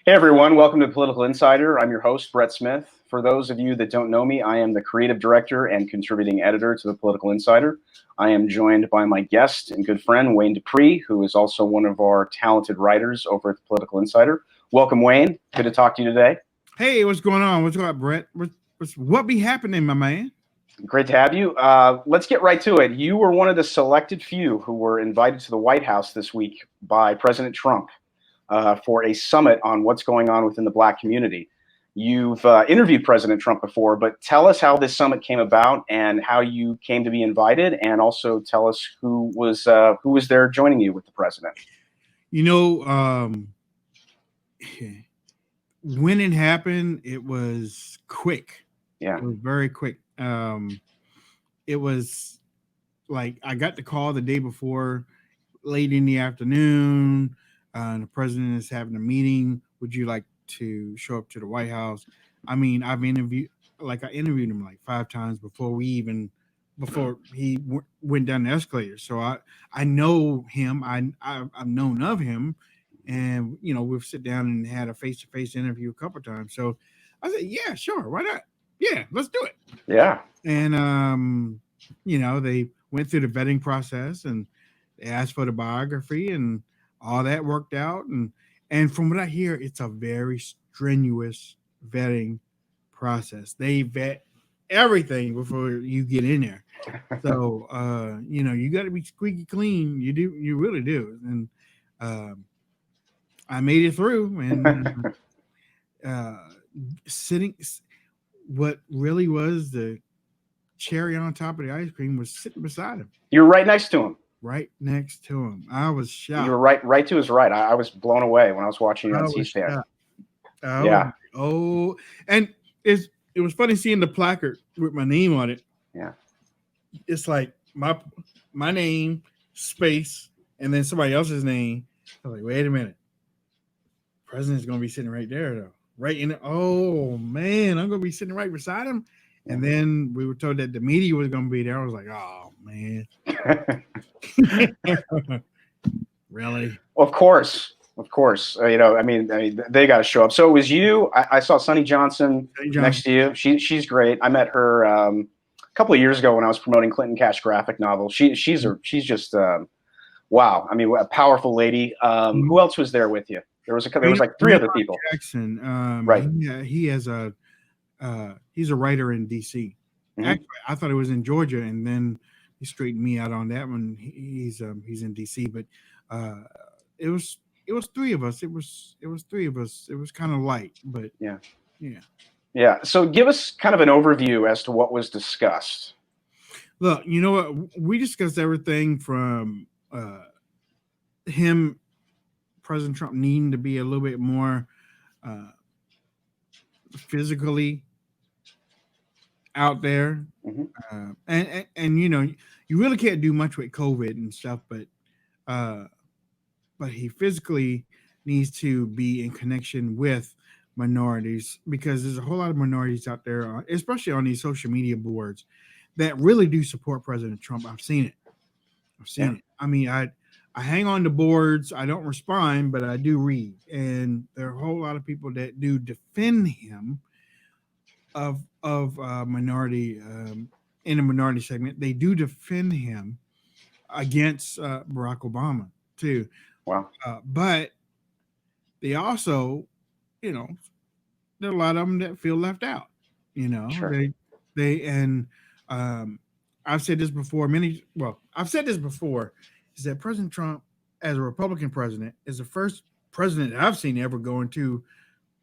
Hey everyone, welcome to Political Insider. I'm your host, Brett Smith. For those of you that don't know me, I am the creative director and contributing editor to the Political Insider. I am joined by my guest and good friend, Wayne Dupree, who is also one of our talented writers over at the Political Insider. Welcome, Wayne. Good to talk to you today. Hey, what's going on? What's going on, Brett? What be happening, my man? Great to have you. Let's get right to it. You were one of the selected few who were invited to the White House this week by President Trump for a summit on what's going on within the Black community. You've interviewed President Trump before, but tell us how this summit came about and how you came to be invited, and also tell us who was there joining you with the president. You know, when it happened, it was quick. Yeah, it was very quick. It was like I got the call the day before, late in the afternoon. The president is having a meeting. Would you like to show up to the White House? I mean, I interviewed him like 5 times before he went down the escalator. So I know him. I've known of him, and we've sit down and had a face-to-face interview a couple of times. So I said, yeah, sure, why not? Yeah, let's do it. Yeah. And they went through the vetting process and they asked for the biography and all that worked out. And from what I hear, it's a very strenuous vetting process. They vet everything before you get in there. So you got to be squeaky clean. You really do. And I made it through, and sitting. What really was the cherry on top of the ice cream was sitting beside him. You were right next to him. Right next to him. I was shocked. You were right to his right. I was blown away when I was watching you on C-SPAN. Yeah. And it was funny seeing the placard with my name on it. Yeah. It's like my name, space, and then somebody else's name. I was like, wait a minute. The president's going to be sitting right there, though. Right in it. Oh, man, I'm going to be sitting right beside him. And then we were told that the media was going to be there. I was like, oh, man. Really? Of course. They got to show up. So it was you. I saw Sonny Johnson next to you. She's great. I met her a couple of years ago when I was promoting Clinton Cash graphic novel. She's just wow. I mean, a powerful lady. Who else was there with you? There was like 3 other people. Jackson. Right. He has he's a writer in DC. Mm-hmm. Actually, I thought it was in Georgia, and then he straightened me out on that one. He's in DC, but it was 3 of us. It was 3 of us. It was kind of light, but yeah. So give us kind of an overview as to what was discussed. Look, you know what? We discussed everything from him, President Trump, needing to be a little bit more physically out there. Mm-hmm. And you really can't do much with COVID and stuff, but he physically needs to be in connection with minorities, because there's a whole lot of minorities out there, especially on these social media boards, that really do support President Trump. I've seen it. It. I mean, I hang on to boards. I don't respond, but I do read. And there are a whole lot of people that do defend him of minority in a minority segment. They do defend him against Barack Obama too. Wow. But they also, there are a lot of them that feel left out. Sure. I've said this before. Is that President Trump, as a Republican president, is the first president I've seen ever go into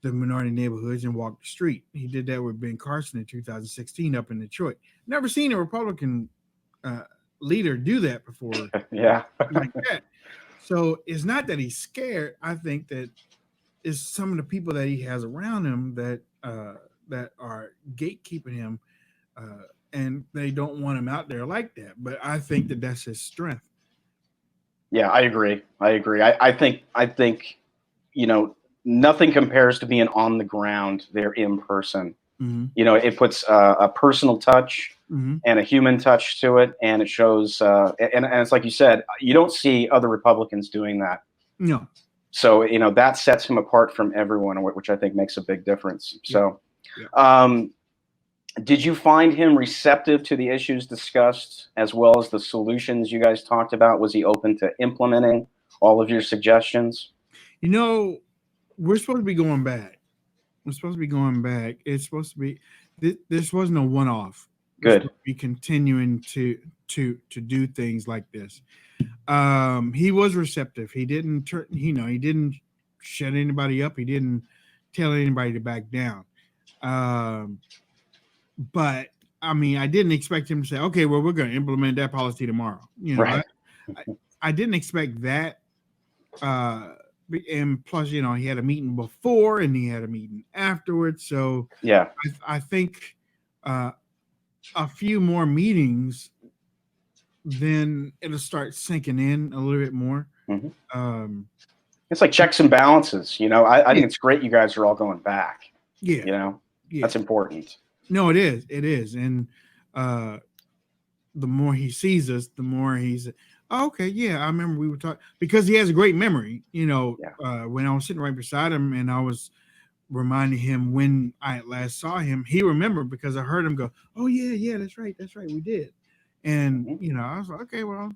the minority neighborhoods and walk the street. He did that with Ben Carson in 2016 up in Detroit. Never seen a Republican leader do that before. Yeah. Like that. So it's not that he's scared. I think that it's some of the people that he has around him that are gatekeeping him, and they don't want him out there like that. But I think that that's his strength. Yeah, I agree. I think nothing compares to being on the ground there in person. Mm-hmm. It puts a personal touch mm-hmm. and a human touch to it, and it shows. And it's like you said, you don't see other Republicans doing that. No. So, that sets him apart from everyone, which I think makes a big difference. So, did you find him receptive to the issues discussed as well as the solutions you guys talked about? Was he open to implementing all of your suggestions? We're supposed to be going back. It's supposed to be this wasn't a one-off. We're Good. supposed to be continuing to do things like this. He was receptive. He didn't he didn't shut anybody up. He didn't tell anybody to back down. But I mean, I didn't expect him to say, okay, well, we're going to implement that policy tomorrow. Right. I didn't expect that. And plus, he had a meeting before and he had a meeting afterwards. So Yeah. I think a few more meetings, then it'll start sinking in a little bit more. Mm-hmm. It's like checks and balances. I think it's great you guys are all going back. Yeah. That's important. No, it is. It is. And the more he sees us, the more he's, okay, yeah, I remember we were talking, because he has a great memory. When I was sitting right beside him and I was reminding him when I last saw him, he remembered because I heard him go, oh, yeah, that's right, we did. And, I was like, okay, well,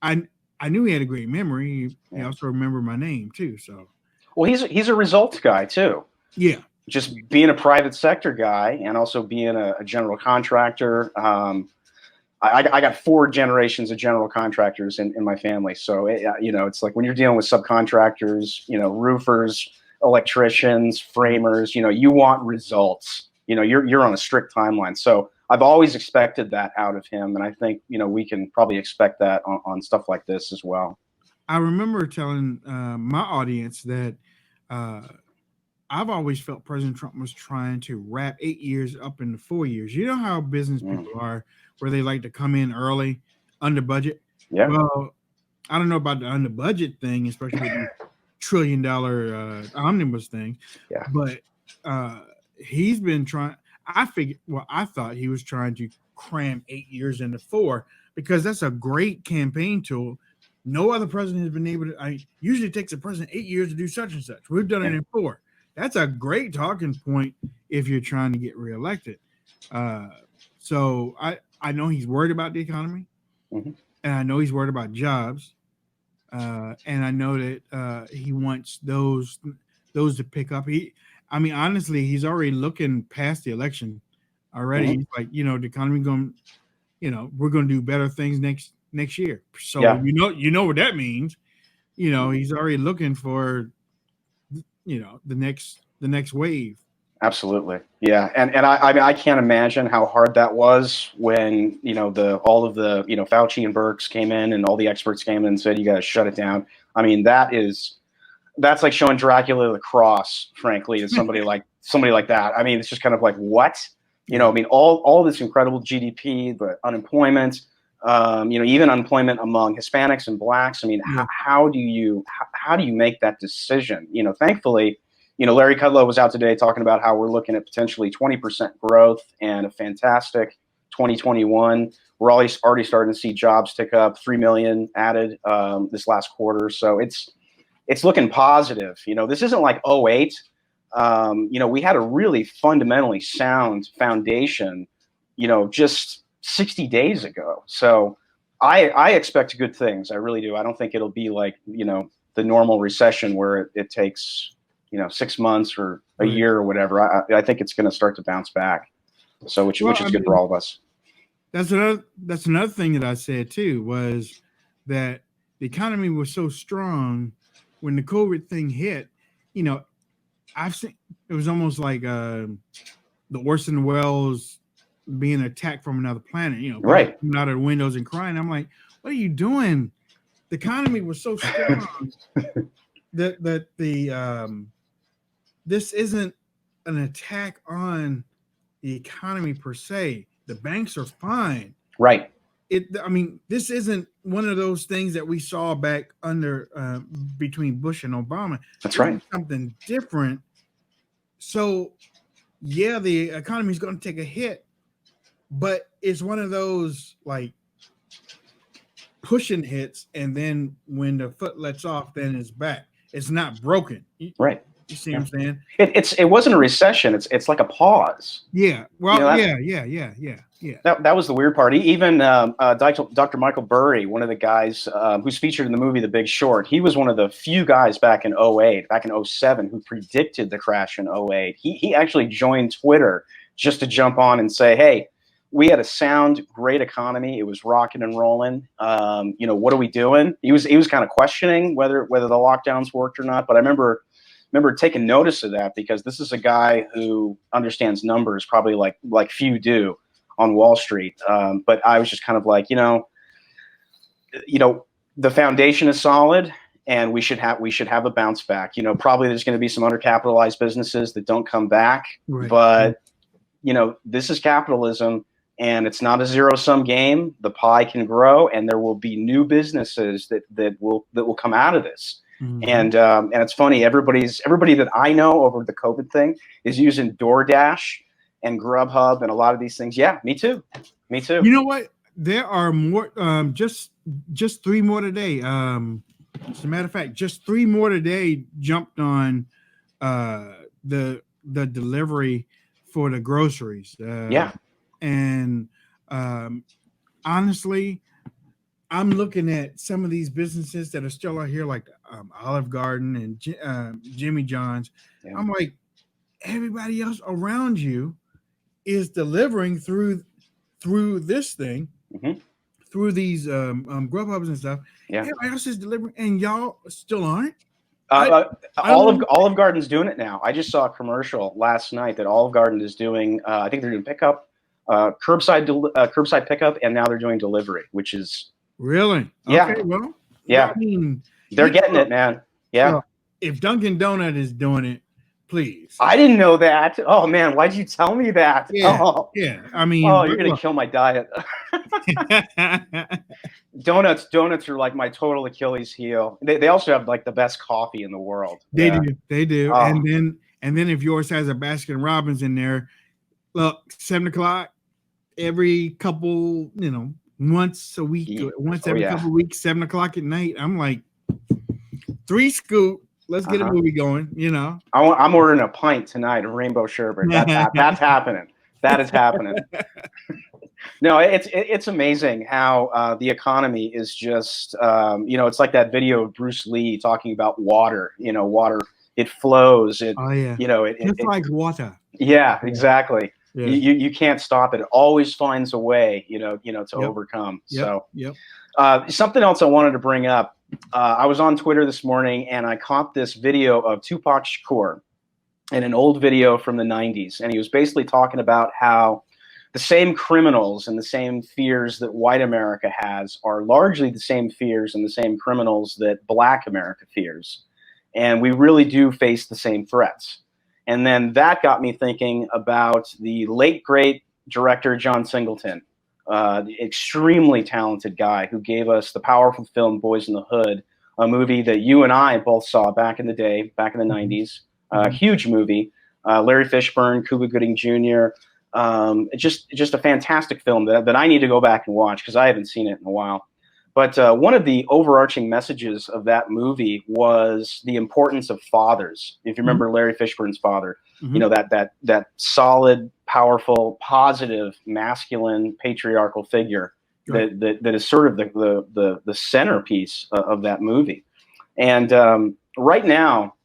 I knew he had a great memory. He also remembered my name too. So, well, he's a results guy too. Yeah. Just being a private sector guy and also being a general contractor. I got 4 generations of general contractors in my family. So, it's like when you're dealing with subcontractors, roofers, electricians, framers, you want results. You're on a strict timeline. So I've always expected that out of him. And I think, we can probably expect that on stuff like this as well. I remember telling my audience that I've always felt President Trump was trying to wrap 8 years up into 4 years. You know how business people are, where they like to come in early, under budget. Yeah. Well, I don't know about the under budget thing, especially with the $1 trillion omnibus thing. Yeah. But he's been trying. I thought he was trying to cram 8 years into 4 because that's a great campaign tool. No other president has been able to. Usually it takes a president 8 years to do such and such. We've done it in 4. That's a great talking point if you're trying to get reelected. So I know he's worried about the economy, and I know he's worried about jobs, and I know that he wants those to pick up. Honestly, he's already looking past the election already. He's like, the economy going, we're going to do better things next year. So you know what that means. He's already looking for the next wave. Absolutely. Yeah. And I can't imagine how hard that was when, all of the, Fauci and Birx came in and all the experts came in and said, you got to shut it down. I mean, that's like showing Dracula the cross, frankly, to somebody like that. I mean, it's just kind of like, what? All this incredible GDP, the unemployment, even unemployment among Hispanics and Blacks. I mean, how do you make that decision? Thankfully, Larry Kudlow was out today talking about how we're looking at potentially 20% growth and a fantastic 2021. We're already starting to see jobs tick up, 3 million added this last quarter. So it's looking positive. This isn't like 2008. We had a really fundamentally sound foundation, just 60 days ago. So I expect good things. I really do. I don't think it'll be like, the normal recession where it takes, 6 months or a year or whatever. I think it's going to start to bounce back. So which is good for all of us. That's another thing that I said too, was that the economy was so strong when the COVID thing hit. I've seen it was almost like the Orson Welles being attacked from another planet. Right, coming out of the windows and crying. I'm like, what are you doing? The economy was so strong that the this isn't an attack on the economy per se. The banks are fine. Right. This isn't one of those things that we saw back under between Bush and Obama. That's right. Something different. So, yeah, the economy is going to take a hit, but it's one of those like pushing hits, and then when the foot lets off, then it's back. it's not broken. Right. You see what I'm saying? It wasn't a recession. It's like a pause. Yeah. Well, yeah. That was the weird part. Even Dr. Michael Burry, one of the guys who's featured in the movie The Big Short, he was one of the few guys back in '08, back in '07, who predicted the crash in '08. He actually joined Twitter just to jump on and say, hey, we had a sound, great economy. It was rocking and rolling. What are we doing? He was kind of questioning whether the lockdowns worked or not. But I remember taking notice of that, because this is a guy who understands numbers probably like few do on Wall Street. But I was just kind of like, the foundation is solid, and we should have a bounce back. Probably there's going to be some undercapitalized businesses that don't come back, Right. but this is capitalism, and it's not a zero-sum game. The pie can grow, and there will be new businesses that will come out of this. Mm-hmm. And it's funny, everybody that I know over the COVID thing is using DoorDash and Grubhub and a lot of these things. Yeah, me too. You know what? There are more. Just 3 more today. As a matter of fact, just 3 more today jumped on the delivery for the groceries. Yeah. And honestly, I'm looking at some of these businesses that are still out here, like Olive Garden and Jimmy John's. Yeah. I'm like, everybody else around you is delivering through this thing, mm-hmm. through these Grubhubs and stuff. Yeah. Everybody else is delivering, and y'all still aren't. Olive Garden's doing it now. I just saw a commercial last night that Olive Garden is doing. I think they're doing pickup, curbside pickup, and now they're doing delivery, which is really yeah. Okay, well, yeah. I mean, they're getting it, man. Yeah. So if Dunkin' Donut is doing it, please. I didn't know that. Oh man, why'd you tell me that? Yeah. Oh. Yeah. I mean, you're gonna kill my diet. Donuts are like my total Achilles heel. They also have like the best coffee in the world. They do. Oh. And then if yours has a Baskin Robbins in there, look, 7:00 every couple, once a week, once every couple of weeks, 7:00 at night. I'm like, 3 scoop. Let's get a movie going. I'm ordering a pint tonight of rainbow sherbet. That's happening. That is happening. No, it's amazing how the economy is just, it's like that video of Bruce Lee talking about water. Water, it flows. Just like water. Yeah, exactly. Yeah. You can't stop it. It always finds a way, to overcome. So, something else I wanted to bring up. I was on Twitter this morning, and I caught this video of Tupac Shakur in an old video from the 90s. And he was basically talking about how the same criminals and the same fears that white America has are largely the same fears and the same criminals that Black America fears. And we really do face the same threats. And then that got me thinking about the late, great director John Singleton, the extremely talented guy who gave us the powerful film Boys in the Hood, a movie that you and I both saw back in the day, back in the 90s. Huge movie. Larry Fishburne, Cuba Gooding Jr., just a fantastic film that I need to go back and watch because I haven't seen it in a while. But one of the overarching messages of that movie was the importance of fathers. If you remember Larry Fishburne's father, that solid, powerful, positive, masculine, patriarchal figure that is sort of the centerpiece of that movie. And right now,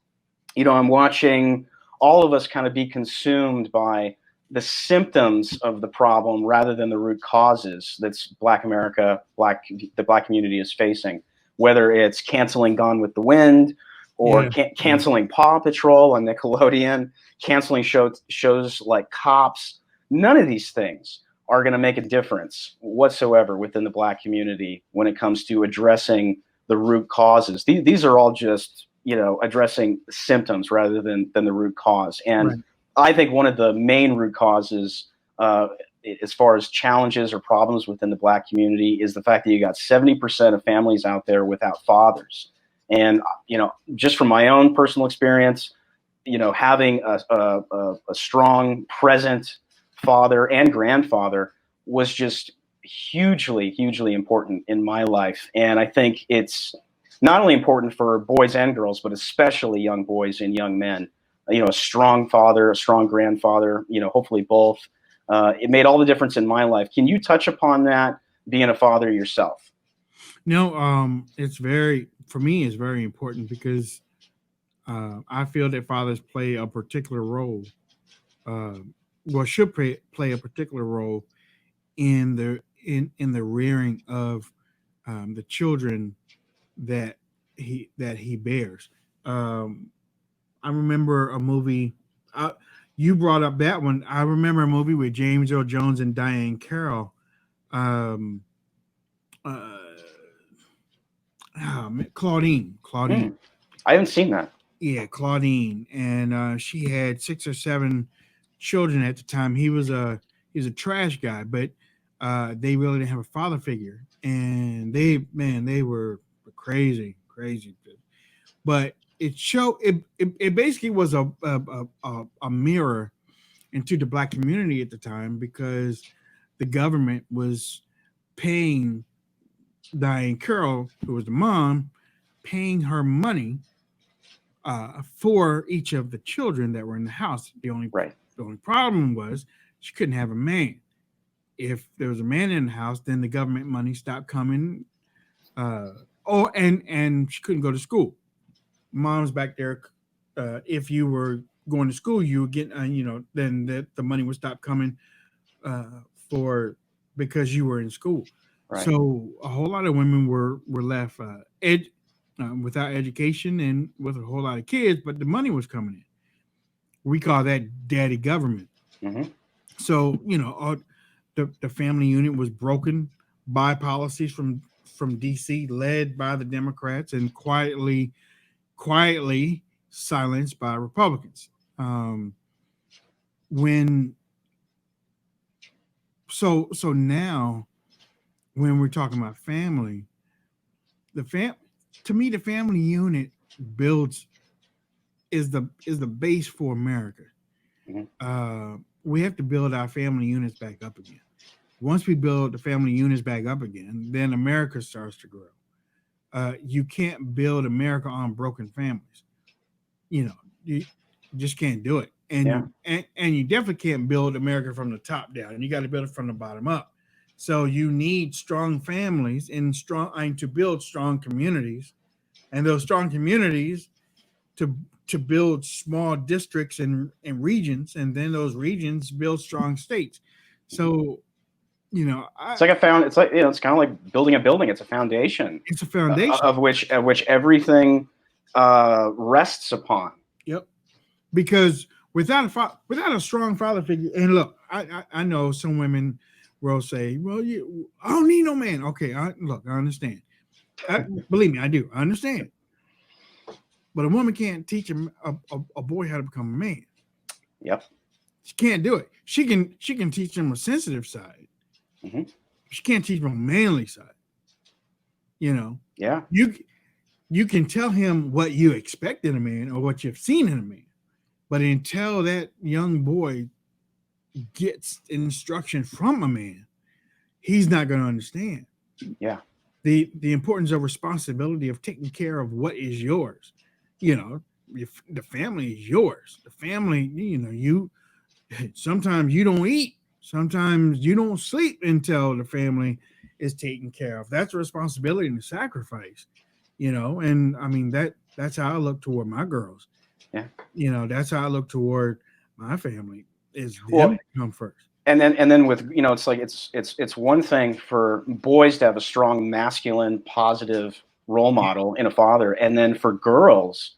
I'm watching all of us kind of be consumed by the symptoms of the problem rather than the root causes that's Black America, the Black community is facing, whether it's canceling Gone with the Wind or canceling Paw Patrol on Nickelodeon, canceling shows like Cops. None of these things are going to make a difference whatsoever within the Black community when it comes to addressing the root causes. These are all just, addressing symptoms rather than the root cause. And I think one of the main root causes as far as challenges or problems within the Black community is the fact that you got 70% of families out there without fathers. And, just from my own personal experience, having a strong, present father and grandfather was just hugely, hugely important in my life. And I think it's not only important for boys and girls, but especially young boys and young men. A strong father, a strong grandfather, hopefully both. It made all the difference in my life. Can you touch upon that, being a father yourself? No, it's for me, it's very important because I feel that fathers play a particular role, uh, should play a particular role in the rearing of the children that he bears. Um, I remember a movie. You brought up that one. I remember a movie with James Earl Jones and Diane Carroll. Um, uh, Claudine. Claudine. Mm, I haven't seen that. Yeah, Claudine, and she had 6 or 7 children at the time. He was a trash guy, but they really didn't have a father figure, and they were crazy, crazy. But it basically was a mirror into the black community at the time because the government was paying Diane Carroll, who was the mom, paying her money for each of the children that were in the house. Right. The only problem was she couldn't have a man. If there was a man in the house, then the government money stopped coming. And she couldn't go to school. Mom's back there. If you were going to school, you would get then the money would stop coming for because you were in school. Right. So a whole lot of women were left without education and with a whole lot of kids, but the money was coming in. We call that daddy government. Mm-hmm. So the family unit was broken by policies from DC, led by the Democrats, and quietly silenced by Republicans. So now when we're talking about family, to me the family unit is the base for America. Mm-hmm. We have to build our family units back up again. Once we build the family units back up again, then America starts to grow. You can't build America on broken families. You just can't do it. And you definitely can't build America from the top down. And you got to build it from the bottom up. So you need strong families and to build strong communities, and those strong communities to build small districts and regions, and then those regions build strong states. So it's like it's kind of like building a building. It's a foundation. It's a foundation of which everything rests upon. Yep. Because without a strong father figure, and look, I know some women will say, "Well, I don't need no man." Okay, I understand. Believe me, I do. I understand. But a woman can't teach a boy how to become a man. Yep. She can't do it. She can teach him a sensitive side. Mm-hmm. She can't teach him a manly side. Yeah. You can tell him what you expect in a man or what you've seen in a man, but until that young boy gets instruction from a man, he's not going to understand. Yeah. The importance of responsibility of taking care of what is yours. The family is yours. The family, you sometimes you don't eat, sometimes you don't sleep until the family is taken care of. That's a responsibility and a sacrifice. And I mean that's how I look toward my girls. Yeah. That's how I look toward my family is them to come first. And then with it's like it's one thing for boys to have a strong masculine positive role model in a father, and then for girls,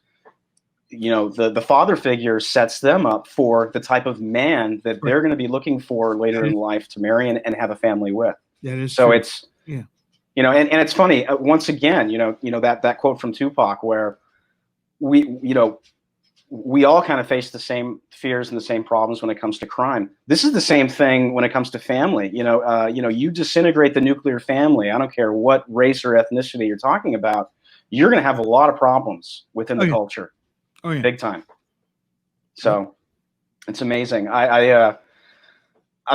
the father figure sets them up for the type of man that they're going to be looking for later in life to marry and have a family with. That is so true. It's and it's funny once again that quote from Tupac where we all kind of face the same fears and the same problems when it comes to crime. This is the same thing when it comes to family. You disintegrate the nuclear family. I don't care what race or ethnicity you're talking about. You're going to have a lot of problems within the culture. Oh yeah, big time. So it's amazing. I'm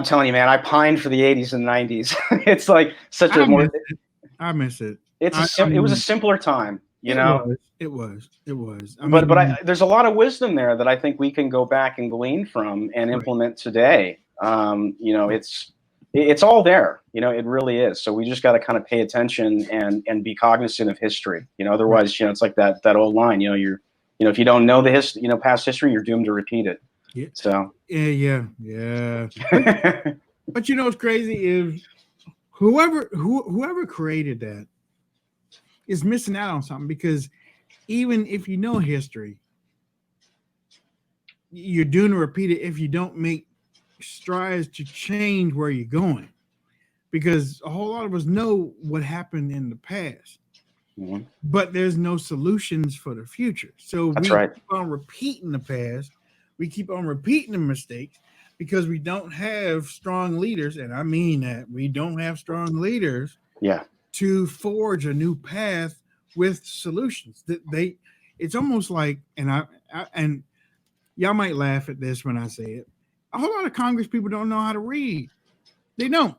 telling you, man, I pined for the 80s and 90s. It's like such I miss it. It was a simpler time. You know, It was. there's a lot of wisdom there that I think we can go back and glean from and implement today. It's all there. It really is. So we just got to kind of pay attention and be cognizant of history. Otherwise, it's like that old line. If you don't know the past history, you're doomed to repeat it. Yeah. So yeah. But what's crazy is whoever created that is missing out on something, because even if you know history, you're doomed to repeat it if you don't make strides to change where you're going, because a whole lot of us know what happened in the past, but there's no solutions for the future. So That's we right. keep on repeating the past. We keep on repeating the mistakes because we don't have strong leaders. And I mean that we don't have strong leaders to forge a new path with solutions. It's almost like, and y'all might laugh at this when I say it, a whole lot of Congress people don't know how to read. They don't.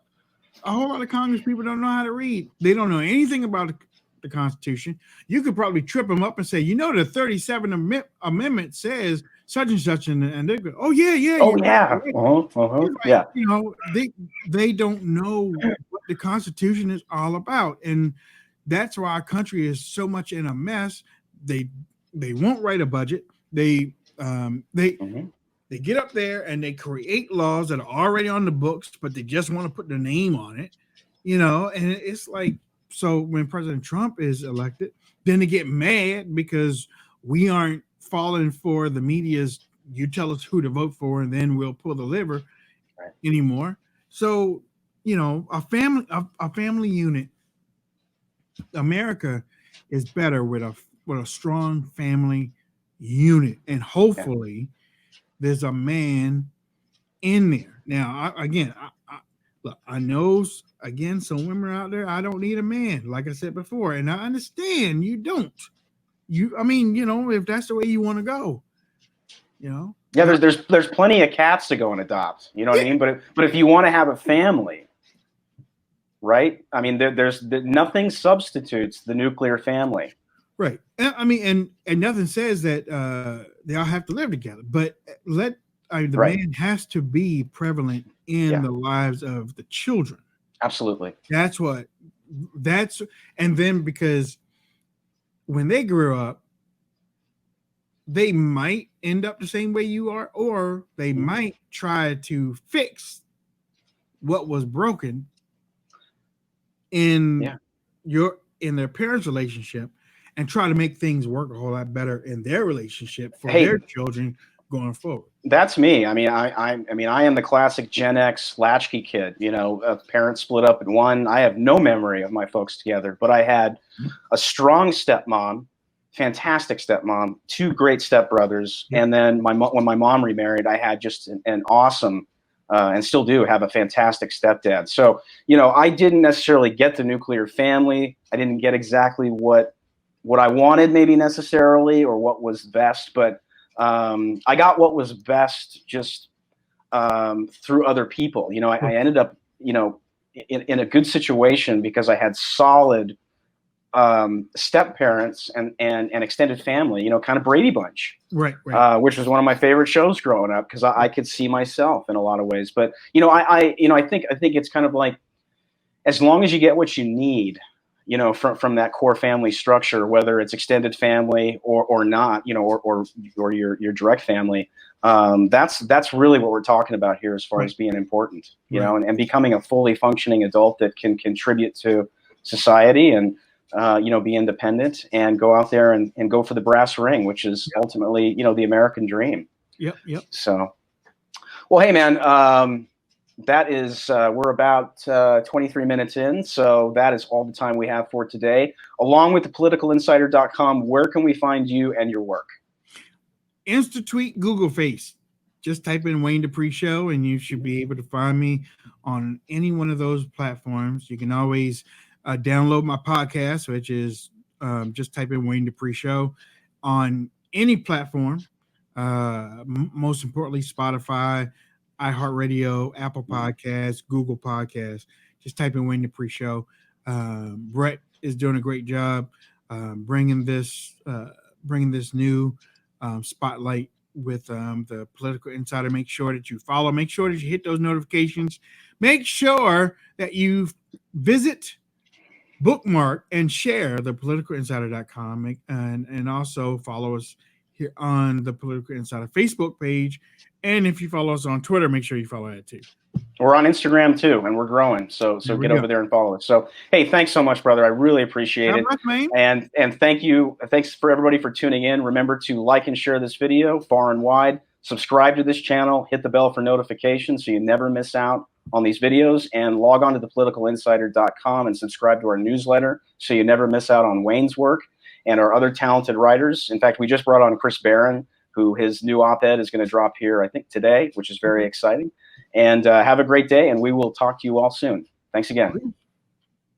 A whole lot of Congress people don't know how to read. They don't know anything about the Constitution. You could probably trip them up and say, the 37th Amendment says such and such, and they go, oh yeah. Oh yeah. Right. Yeah. They don't know what the Constitution is all about, and that's why our country is so much in a mess. They won't write a budget. They get up there and they create laws that are already on the books, but they just want to put their name on it, and it's like, so when President Trump is elected, then they get mad because we aren't falling for the media's, you tell us who to vote for and then we'll pull the lever anymore. So, a family unit, America is better with a strong family unit, and hopefully there's a man in there. Now, I know, again, some women out there, I don't need a man, like I said before, and I understand you don't. If that's the way you want to go, Yeah, there's plenty of cats to go and adopt. You know what I mean? But if you want to have a family, right? I mean, there's nothing substitutes the nuclear family. Right. And nothing says that they all have to live together, but the man has to be prevalent in the lives of the children. Absolutely. And then, because when they grow up, they might end up the same way you are, or they might try to fix what was broken in their parents' relationship, and try to make things work a whole lot better in their relationship for their children going forward. That's me. I mean, I am the classic Gen X latchkey kid. Parents split up in one. I have no memory of my folks together, but I had a strong stepmom, fantastic stepmom, two great stepbrothers, and then when my mom remarried, I had just an awesome, and still do have a fantastic stepdad. So, I didn't necessarily get the nuclear family. I didn't get exactly what I wanted, maybe necessarily, or what was best, but I got what was best just through other people. I ended up, in a good situation because I had solid step parents and extended family. Kind of Brady Bunch, right. Which was one of my favorite shows growing up because I could see myself in a lot of ways. But I think it's kind of like, as long as you get what you need, from that core family structure, whether it's extended family or not, or your direct family, that's really what we're talking about here as far as being important, and becoming a fully functioning adult that can contribute to society and, be independent and go out there and go for the brass ring, which is ultimately, the American dream. Yep. So, well, hey man, that is, we're about 23 minutes in, so that is all the time we have for today. Along with thepoliticalinsider.com, where can we find you and your work? Insta-tweet, Google Face. Just type in Wayne Dupree Show, and you should be able to find me on any one of those platforms. You can always download my podcast, which is just type in Wayne Dupree Show on any platform. Most importantly, Spotify, iHeartRadio, Apple Podcasts, Google Podcasts. Just type in Wayne Dupree Show. Brett is doing a great job bringing this new spotlight with the Political Insider. Make sure that you follow. Make sure that you hit those notifications. Make sure that you visit, bookmark, and share the politicalinsider.com, and also follow us here on the Political Insider Facebook page. And if you follow us on Twitter, make sure you follow that too. We're on Instagram too, and we're growing. So get over there and follow us. So hey, thanks so much, brother. I really appreciate it. Much, and thank you. Thanks for everybody for tuning in. Remember to like and share this video far and wide. Subscribe to this channel. Hit the bell for notifications so you never miss out on these videos. And log on to thepoliticalinsider.com and subscribe to our newsletter so you never miss out on Wayne's work and our other talented writers. In fact, we just brought on Chris Barron, who his new op-ed is going to drop here, I think, today, which is very exciting. And have a great day, and we will talk to you all soon. Thanks again.